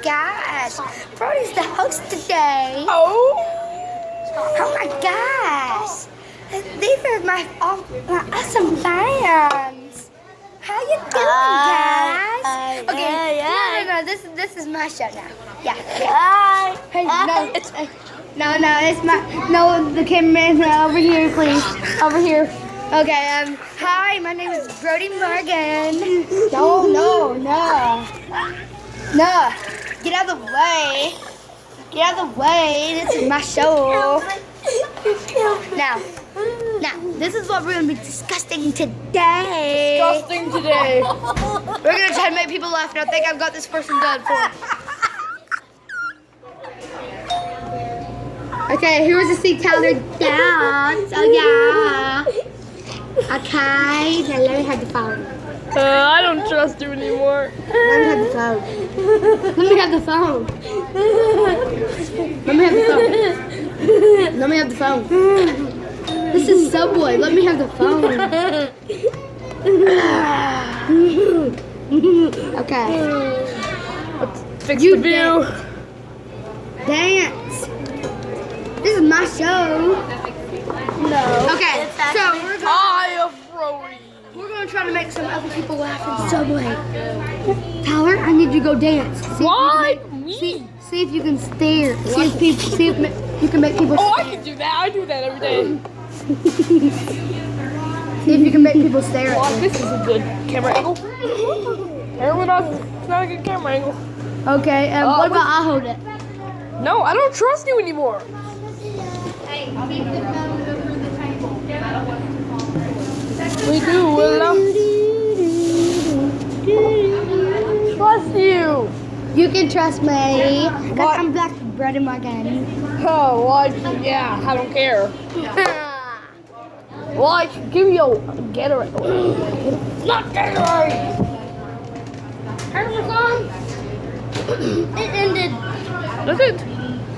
gosh. Brody's the host today. Oh. Oh my gosh. These are my awesome fans. How you doing, guys? Okay, no, this is my show now. Yeah. Hey, no, it's my, the cameraman over here, please. Over here. Okay, hi, my name is Brody Morgan. No. Get out of the way. Get out of the way. This is my show. Now, this is what we're going to be discussing today. We're going to try to make people laugh, and I think I've got this person done for. Okay, here's to see Tyler dance. Oh, yeah. Okay, now let me have the phone. I don't trust you anymore. Let me have the phone. Let me have the phone. Let me have the phone. Let me have the phone. This is Subway. Let me have the phone. Okay. Let's fix the view. Dance. This is my show. No. Okay, so we're going to try to make some other people laugh in Subway. Tyler, I need you to go dance. Why? See if you can stare. See if you can make people stare. Oh, I can do that. I do that every day. See if you can make people stare Well, at you. this is a good camera angle. Everyone else, it's not a good camera angle. Okay, what about I hold it? No, I don't trust you anymore. Hey, keep the phone over the table. We do, Willow. Trust you. You can trust me. What? Because I'm Black Brody Morgan. Oh, well, yeah, I don't care. Well, I can give you a Gatorade. Not Gatorade. Turn the song. It ended. That's it.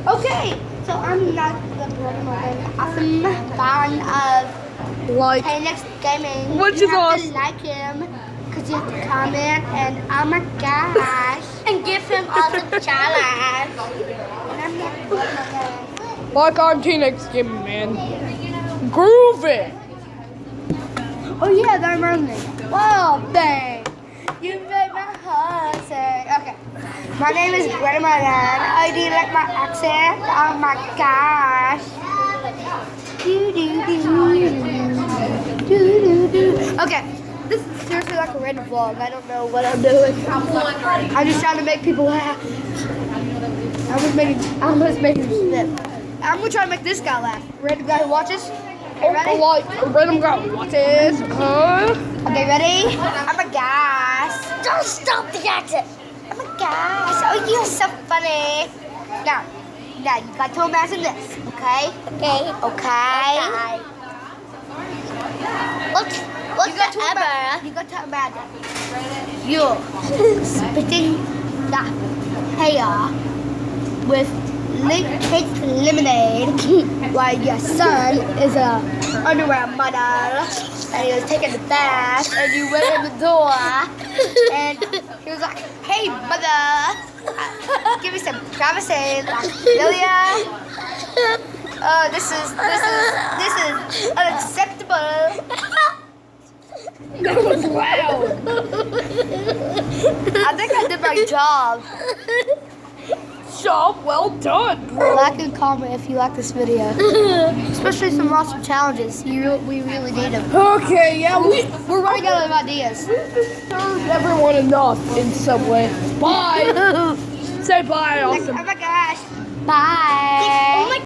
Okay, so I'm not the Brody Morgan. Awesome fan of Like, Phoenix Gaming. Which You is have awesome. to like him because you have to comment and oh my gosh. And give him awesome challenge. And I'm not the Brody Morgan. like on T-Nex Gaming, man. Groove it. Oh yeah, that reminds me. Wow, dang. You made my heart sing. Okay. My name is Brody Morgan. Oh, do you like my accent? Oh my gosh. Okay. This is seriously like a random vlog. I don't know what I'm doing. I'm just trying to make people laugh. I'm just making snip. I'm gonna try to make this guy laugh. Random guy who watches. Okay, ready? Like, a random guy. Watch this. Okay, ready? Oh my gosh. Don't stop the accent. Oh my gosh. Oh, you're so funny. Now you got to imagine this, okay? Okay. You got to imagine you're spitting the hair with cake lemonade while your son is a underwear model and he was taking the bath and you went in the door and he was like, hey mother, give me some privacy, like, Lilia. This is unacceptable. That was loud. I think I did my job. Job well done, bro. Like and comment if you like this video. Especially some awesome challenges. We really need them. Okay, yeah, We're running out of ideas. served everyone enough in Subway. Bye. Say bye, awesome. Oh my gosh. Bye.